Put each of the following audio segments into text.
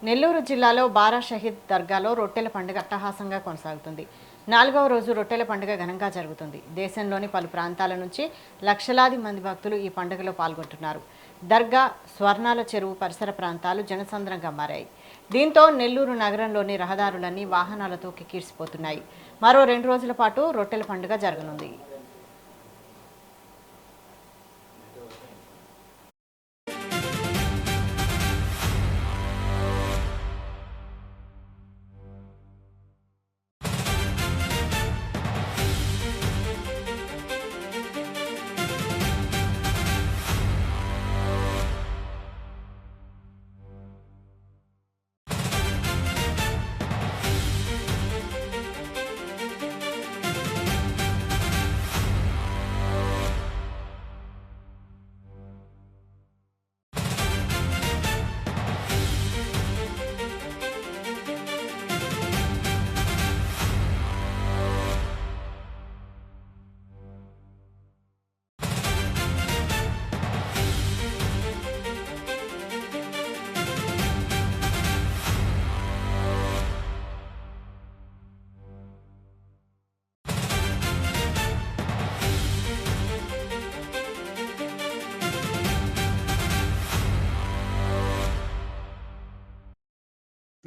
నెల్లూరు జిల్లాలో బారా షహీద్ దర్గాలో రొట్టెల పండుగ అట్టహాసంగా కొనసాగుతుంది. 4వ రోజు రొట్టెల పండుగ ఘనంగా జరుగుతుంది. దేశంలోని పలు ప్రాంతాల నుంచి లక్షలాది మంది భక్తులు ఈ పండుగలో పాల్గొంటున్నారు. దర్గా, స్వర్ణాల చెరువు పరిసర ప్రాంతాలు జనసంద్రంగా మారాయి. దీంతో నెల్లూరు నగరంలోని రహదారులన్నీ వాహనాలతో కిక్కిరిసిపోతున్నాయి. మరో 2 రోజుల పాటు రొట్టెల పండుగ జరగనుంది.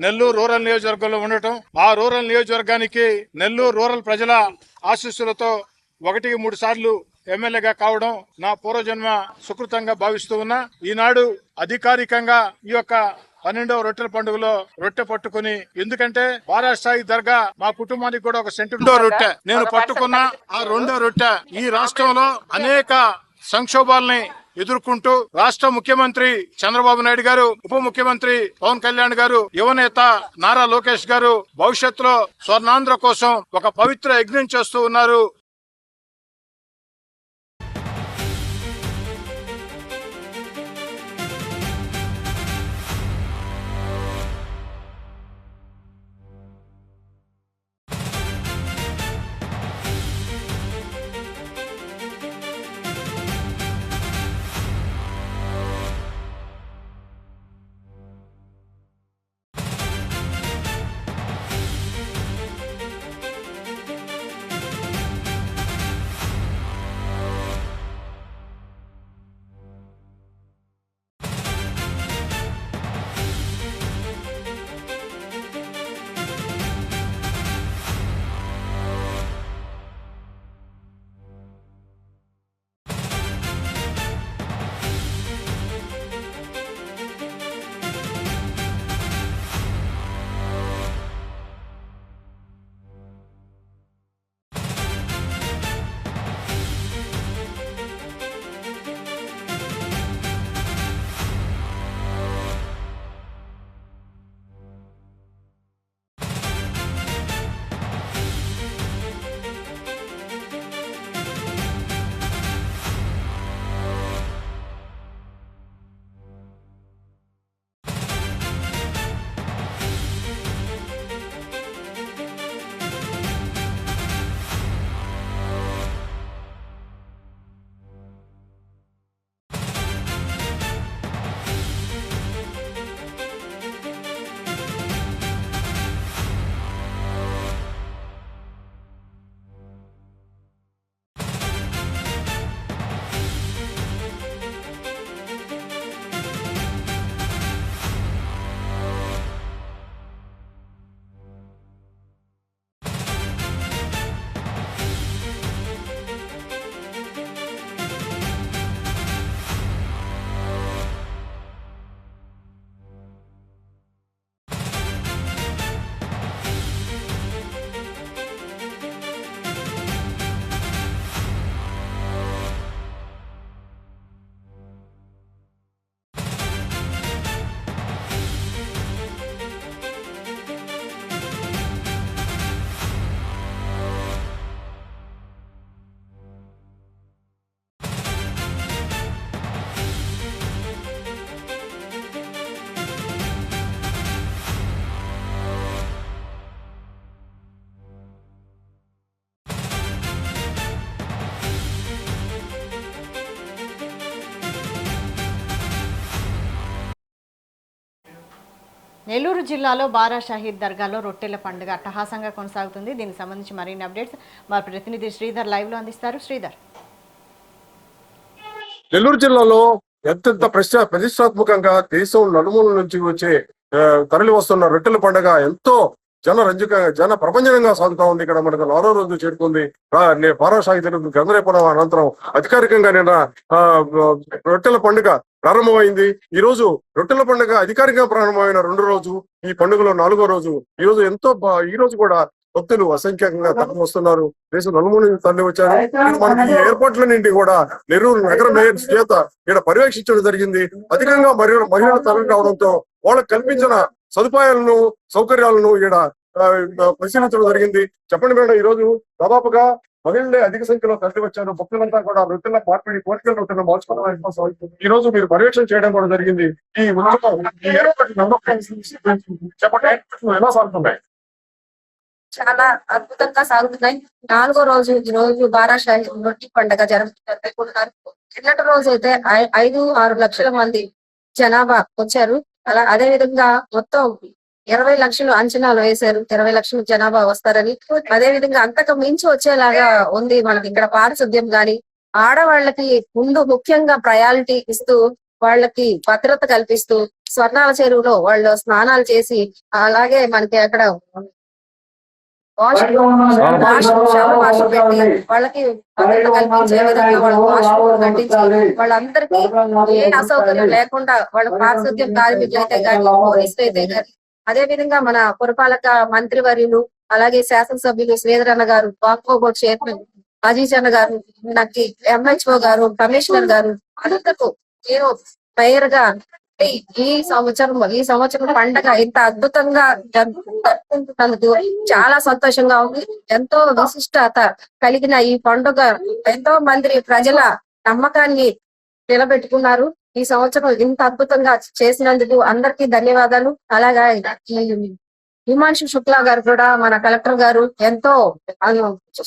నెల్లూరు రూరల్ నియోజకవర్గంలో ఉండటం, ఆ రూరల్ నియోజకవర్గానికి నెల్లూరు రూరల్ ప్రజల ఆశీస్సులతో 1-3 సార్లు ఎమ్మెల్యేగా కావడం నా పూర్వజన్మ సుకృతంగా భావిస్తూ ఉన్నా. ఈనాడు అధికారికంగా ఈ యొక్క 12వ రొట్టెల పండుగలో రొట్టె పట్టుకుని, ఎందుకంటే బారా షహీద్ దర్గా మా కుటుంబానికి కూడా ఒక సెంటిమెంట్ రొట్టె నేను పట్టుకున్న ఆ 2వ రొట్టె ఈ రాష్ట్రంలో అనేక సంక్షోభాలని ఎదుర్కొంటూ రాష్ట్ర ముఖ్యమంత్రి చంద్రబాబు నాయుడు గారు, ఉప ముఖ్యమంత్రి పవన్ కళ్యాణ్ గారు, యువనేత నారా లోకేష్ గారు భవిష్యత్తులో స్వర్ణాంధ్ర కోసం ఒక పవిత్ర యజ్ఞం చేస్తూ ఉన్నారు. నెల్లూరు జిల్లాలో బారా షహీద్ దర్గాలో రొట్టెల పండుగ అట్టహాసంగా కొనసాగుతుంది. దీనికి సంబంధించి మరిన్ని అప్డేట్స్ మా ప్రతినిధి శ్రీధర్ లైవ్ లో అందిస్తారు. శ్రీధర్, నెల్లూరు జిల్లాలో అత్యంత ప్రతిష్టాత్మకంగా దేశం నలుమూల నుంచి వచ్చే తరలి వస్తున్న రొట్టెల పండుగ ఎంతో జన ప్రపంచంగా సాగుతా ఉంది. ఇక్కడ మనకు 4వ రోజు చేరుకుంది. బారా షాహీద్ గంగరేపురం అనంతరం అధికారికంగా నిన్న రొట్టెల పండుగ ప్రారంభమైంది. ఈ రోజు రొట్టెల పండుగ అధికారికంగా ప్రారంభమైన 2వ రోజు, ఈ పండుగలో 4వ రోజు. ఈ రోజు ఈ రోజు కూడా భక్తులు అసంఖ్యాకంగా తరలి వస్తున్నారు. దేశం నలుమూల నుంచి తరలి వచ్చారు. మనకి ఈ ఏర్పాట్ల నుండి కూడా నెల్లూరు నగర మేయర్ చేత ఇక్కడ పర్యవేక్షించడం జరిగింది. అధికంగా మహిళలు తరలి రావడంతో వాళ్ళకు కల్పించిన సౌకర్యాలను ఇక్కడ పరిశీలించడం జరిగింది. చెప్పండి మేడం, ఈ రోజు దాదాపుగా మహిళలే అధిక సంఖ్యలో తరలి వచ్చారు. భక్తులంతా కూడా రొట్టెల మార్పిడి కోరికల రొట్టెలు మార్చుకోవడం ఈ రోజు మీరు పర్యవేక్షణ చేయడం కూడా జరిగింది. ఈ చెప్పండి, ఎలా సాగుతున్నాయి? చాలా అద్భుతంగా సాగుతున్నాయి. 4వ రోజు ఈ రోజు బారా షాహీద్ రొట్టె పండుగ జరుపుకుంటున్నారు. నిన్నటి రోజు అయితే 5-6 లక్షల మంది జనాభా వచ్చారు. అదే విధంగా మొత్తం 20 లక్షలు అంచనాలు వేశారు. 20 లక్షల జనాభా వస్తారని. అదే విధంగా అంతకు మించి వచ్చేలాగా ఉంది. మనకి ఇక్కడ పారిశుద్ధ్యం గాని, ఆడవాళ్ళకి ముందు ముఖ్యంగా ప్రయారిటీ ఇస్తూ వాళ్ళకి భద్రత కల్పిస్తూ స్వర్ణాల చెరువులో వాళ్ళు స్నానాలు చేసి, అలాగే మనకి అక్కడ వాష్ పెట్టి వాళ్ళకి భద్రత కల్పించే విధంగా వాళ్ళు వాష్ కట్టించి వాళ్ళందరికీ ఏ అసౌకర్యం లేకుండా వాళ్ళ పారిశుద్ధ్యం కార్మికులు అయితే కానీ, పోలీసులు అయితే కానీ, అదే విధంగా మన పురపాలక మంత్రివర్యులు, అలాగే శాసనసభ్యులు శ్రీధర్ అన్న గారు, వాక్ఫ్ బోర్డు చైర్మన్ అజీజ్ అన్న గారు, నాకు ఎంహెచ్ఓ గారు, కమిషనర్ గారు అందరికీ నేను మేయర్ గా ఈ సంవత్సరం పండగ ఇంత అద్భుతంగా జరుపుకుంటున్నందుకు చాలా సంతోషంగా ఉంది. ఎంతో విశిష్టత కలిగిన ఈ పండుగ ఎంతో మంది ప్రజల నమ్మకాన్ని నిలబెట్టుకున్నారు. ఈ సంవత్సరం ఇంత అద్భుతంగా చేసినందుకు అందరికీ ధన్యవాదాలు. అలాగా హిమాంశు శుక్లా గారు కూడా, మన కలెక్టర్ గారు ఎంతో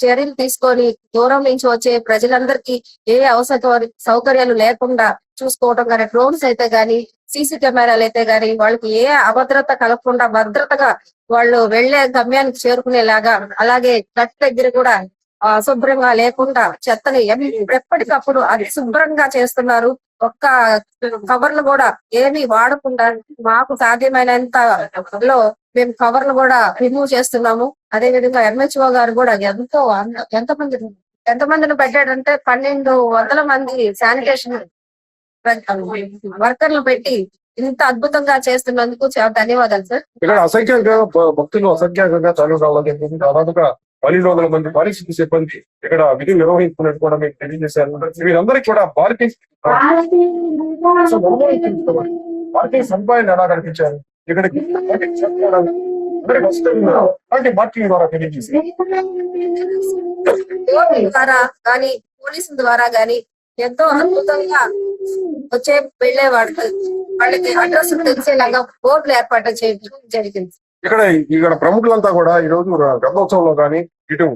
చర్యలు తీసుకొని దూరం నుంచి వచ్చే ప్రజలందరికీ ఏ సౌకర్యాలు లేకుండా చూసుకోవటం కానీ, డ్రోన్స్ అయితే గాని, సీసీ కెమెరాలు అయితే గాని, వాళ్ళకి ఏ అభద్రత కలగకుండా భద్రతగా వాళ్ళు వెళ్లే గమ్యానికి చేరుకునేలాగా, అలాగే గట్ దగ్గర కూడా శుభ్రంగా లేకుండా చెత్తని ఎప్పటికప్పుడు అది శుభ్రంగా చేస్తున్నారు. ఒక్క కవర్లు కూడా ఏమి వాడకుండా మాకు సాధ్యమైనంత లో మేము కవర్లు కూడా రిమూవ్ చేస్తున్నాము. అదే విధంగా ఎంహెచ్ఓ గారు కూడా ఎంతమందిని పెట్టాడంటే 1200 మంది శానిటేషన్ వర్కర్లు పెట్టి ఇంత అద్భుతంగా చేస్తున్నందుకు చాలా ధన్యవాదాలు సార్. ఇక్కడ భక్తులు అసంఖ్యాకంగా తరలి రావడం, దాదాపుగా 1200 మంది పారిశుద్ధ్య సిబ్బంది ఇక్కడ విధులు నిర్వహిస్తున్నట్టు కూడా మీకు తెలియజేశారు. వీరందరికీ కూడా పార్కింగ్ సదుపాయాన్ని ఎలా కల్పించారు ఇక్కడికి మార్కింగ్ ద్వారా తెలియజేశారు. ద్వారా కానీ, పోలీసుల ద్వారా గాని ఎంతో అద్భుతంగా వచ్చే వెళ్లే వాళ్ళకి అడ్రస్ తెలిసేలాగా బోర్డులు ఏర్పాటు చేయడం జరిగింది. ఇక్కడ ప్రముఖులంతా కూడా ఈ రోజు రథోత్సవంలో కానీ, ఇటు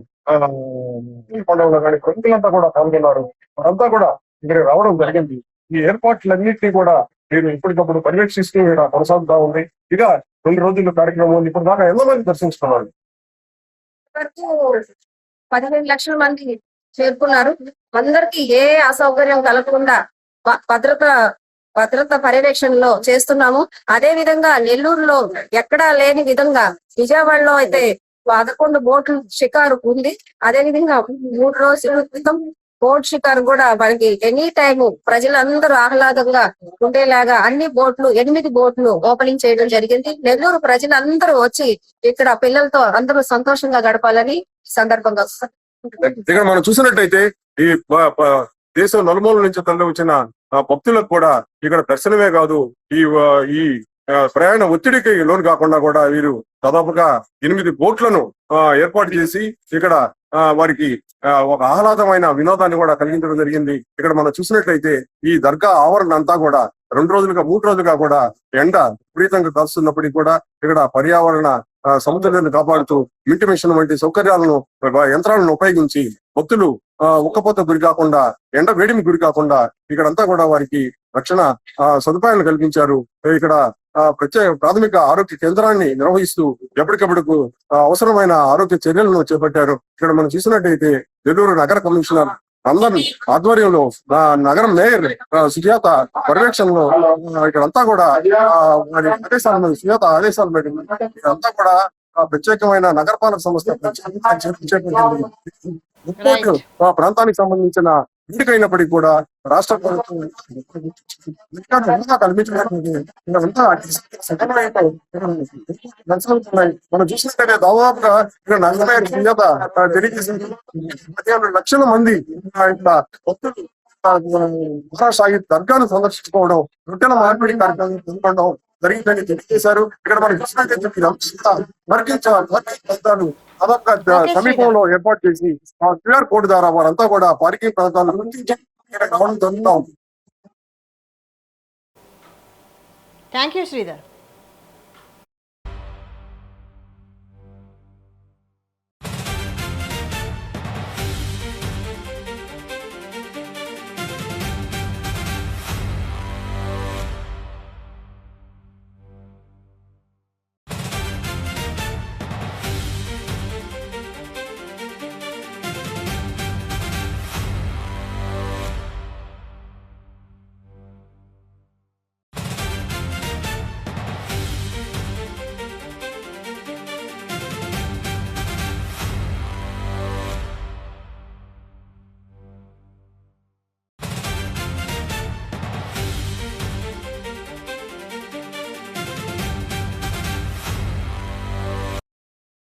పండుగలో కానీ ప్రముఖులంతా కూడా పాల్గొన్నారు. వారంతా కూడా ఇక్కడ రావడం జరిగింది. ఈ ఏర్పాట్లన్నింటినీ కూడా నేను ఇప్పటికప్పుడు పర్యవేక్షిస్తూ ఇక్కడ కొనసాగుతా ఉంది. ఇక 2 రోజుల కార్యక్రమం ఇప్పుడు దాకా ఎంతమంది దర్శించుకున్నారు? వరకు 15 లక్షల మంది చేరుకున్నారు. అందరికి ఏ అసౌకర్యం కలగకుండా భద్రత పర్యవేక్షణలో చేస్తున్నాము. అదే విధంగా నెల్లూరులో ఎక్కడా లేని విధంగా విజయవాడలో అయితే 11 బోట్ల షికారు ఉంది. అదే విధంగా 3 రోజుల క్రితం బోట్ షికారు కూడా మనకి ఎనీ టైం ప్రజలందరూ ఆహ్లాదంగా ఉండేలాగా అన్ని బోట్లు 8 బోట్లు ఓపెనింగ్ చేయడం జరిగింది. నెల్లూరు ప్రజలందరూ వచ్చి ఇక్కడ పిల్లలతో అందరూ సంతోషంగా గడపాలని సందర్భంగా ఇక్కడ మనం చూసినట్టయితే ఈ దేశం నలుమూల నుంచి తరలి వచ్చిన భక్తులకు కూడా ఇక్కడ దర్శనమే కాదు, ఈ ప్రయాణ ఒత్తిడికి లోను కాకుండా కూడా వీరు దాదాపుగా 8 బోట్లను ఏర్పాటు చేసి ఇక్కడ వారికి ఒక ఆహ్లాదమైన వినోదాన్ని కూడా కలిగించడం జరిగింది. ఇక్కడ మనం చూసినట్లయితే ఈ దర్గా ఆవరణ అంతా కూడా 2 రోజులుగా 3 రోజులుగా కూడా ఎండ విపరీతంగా కాస్తున్నప్పటికీ కూడా ఇక్కడ పర్యావరణ సముద్రాన్ని కాపాడుతూ మింటి మిషన్ వంటి సౌకర్యాలను, యంత్రాలను ఉపయోగించి భక్తులు ఉక్కపోత గురి కాకుండా, ఎండ వేడిమి గురి కాకుండా ఇక్కడంతా కూడా వారికి రక్షణ సదుపాయాలు కల్పించారు. ఇక్కడ ప్రత్యేక ప్రాథమిక ఆరోగ్య కేంద్రాన్ని నిర్వహిస్తూ ఎప్పటికప్పుడు అవసరమైన ఆరోగ్య చర్యలను చేపట్టారు. ఇక్కడ మనం చూసినట్టయితే నెల్లూరు నగర కమిషనర్ అందరి ఆధ్వర్యంలో నగరం మేయర్ సుజాత పర్యవేక్షణలో ఇక్కడంతా కూడా వారి ఆదేశాల మీద సుజాత ఆదేశాల మీద ఇదంతా కూడా ప్రత్యేకమైన నగరపాలక సంస్థ ప్రాంతానికి సంబంధించిన ఇంటికైనప్పటికీ కూడా రాష్ట్ర ప్రభుత్వం మనం చూసినట్టయితే దాదాపుగా ఇక్కడ నగర తెలియజేసింది 15 లక్షల మంది భక్తులు మహాషాహిద్ దర్గాను సందర్శించుకోవడం, రొట్టెల మార్పిడి కార్యక్రమం పాల్గొనడం జరిగిందని తెలియజేశారు. ఇక్కడ మనం చూసినట్టయితే ప్రాంతాలు దాదాపుగా సమీపంలో ఏర్పాటు చేసి క్యూఆర్ కోడ్ ద్వారా వారంతా కూడా పార్కింగ్ ప్రాంతాలను గుర్తించి రావడం జరుగుతూ ఉంది. Thank you Sridhar.